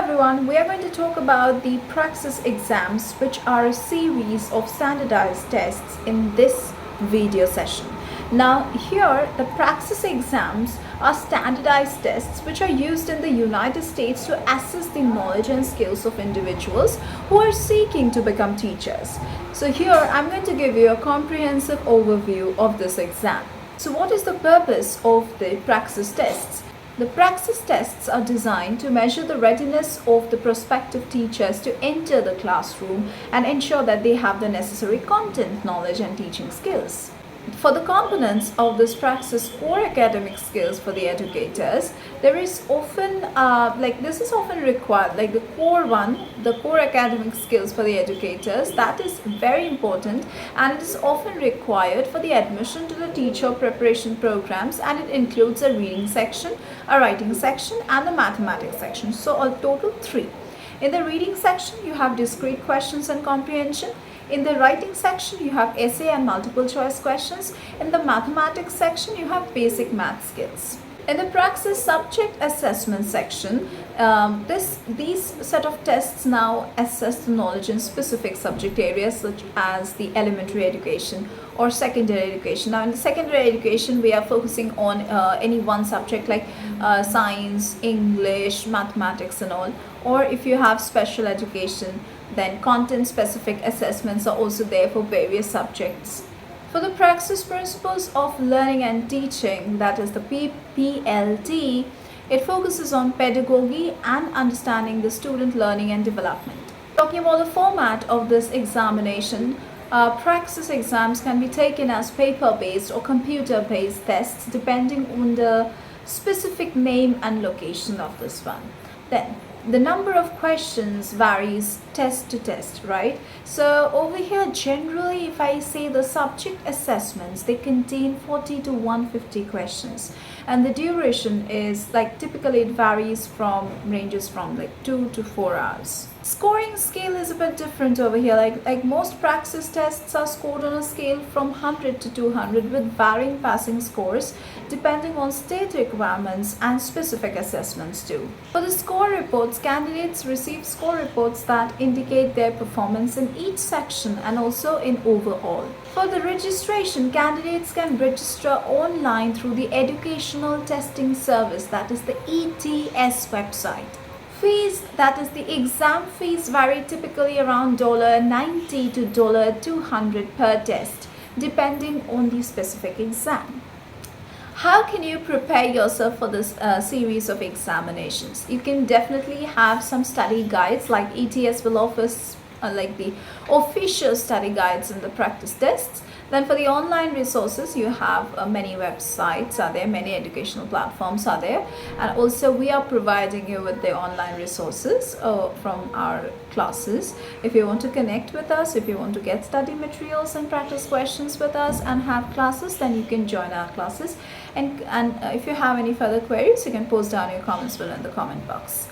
everyone, we are going to talk about the Praxis exams, which are a series of standardized tests in this video session. Now here the Praxis exams are standardized tests which are used in the United States to assess the knowledge and skills of individuals who are seeking to become teachers. So here I'm going to give you a comprehensive overview of this exam. So what is the purpose of the Praxis tests? The Praxis tests are designed to measure the readiness of the prospective teachers to enter the classroom and ensure that they have the necessary content, knowledge and teaching skills. For the components of this Praxis core academic skills for the educators, there is often this is often required, like the core one, the core academic skills for the educators, that is very important, and it is often required for the admission to the teacher preparation programs, and it includes a reading section, a writing section and the mathematics section. So a total 3. In the reading section you have discrete questions and comprehension. In the writing section, you have essay and multiple choice questions. In the mathematics section, you have basic math skills. In the Praxis subject assessment section, these set of tests now assess the knowledge in specific subject areas such as the elementary education or secondary education. Now in the secondary education, we are focusing on any one subject like science, English, mathematics and all. Or if you have special education, then content specific assessments are also there for various subjects. For the Praxis principles of learning and teaching, that is the PLT, it focuses on pedagogy and understanding the student learning and development. Talking about the format of this examination, Praxis exams can be taken as paper-based or computer-based tests depending on the specific name and location of this one. Then the number of questions varies test to test, right? So over here, generally, if I say the subject assessments, they contain 40 to 150 questions, and the duration is typically it ranges from 2 to 4 hours. Scoring scale is a bit different over here. Like most Praxis tests are scored on a scale from 100 to 200 with varying passing scores depending on state requirements and specific assessments too. For the score reports, candidates receive score reports that indicate their performance in each section and also in overall. For the registration, candidates can register online through the Educational Testing Service, that is the ETS website. Fees, that is the exam fees, vary typically around $90 to $200 per test depending on the specific exam. How can you prepare yourself for this series of examinations? You can definitely have some study guides, like ETS will offer the official study guides in the practice tests. Then for the online resources, you have many websites are there, many educational platforms are there, and also we are providing you with the online resources from our classes. If you want to connect with us, if you want to get study materials and practice questions with us and have classes, then you can join our classes. And if you have any further queries, you can post down your comments below in the comment box.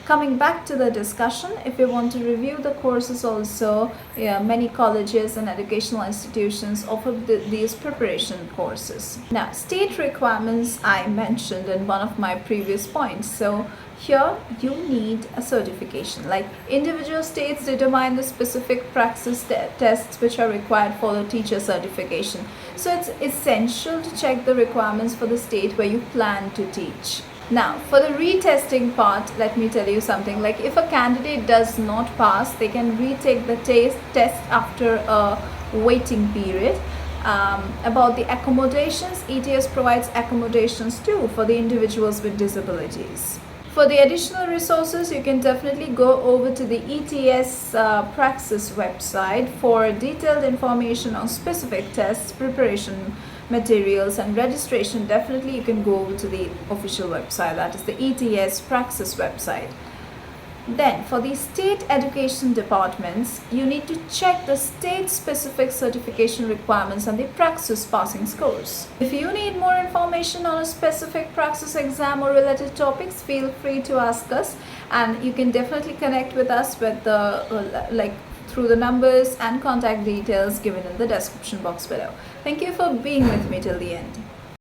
Coming back to the discussion, if you want to review the courses also, many colleges and educational institutions offer these preparation courses. Now, state requirements I mentioned in one of my previous points. So here you need a certification. Like individual states determine the specific Praxis tests which are required for the teacher certification. So it's essential to check the requirements for the state where you plan to teach. Now, for the retesting part, let me tell you something. Like if a candidate does not pass, they can retake the test after a waiting period. About the accommodations, ETS provides accommodations too for the individuals with disabilities. For the additional resources, you can definitely go over to the ETS Praxis website for detailed information on specific tests, preparation materials and registration. Definitely you can go over to the official website, that is the ETS Praxis website. Then for the state education departments, you need to check the state specific certification requirements and the Praxis passing scores. If you need more information on a specific Praxis exam or related topics, feel free to ask us, and you can definitely connect with us with the through the numbers and contact details given in the description box below. Thank you for being with me till the end.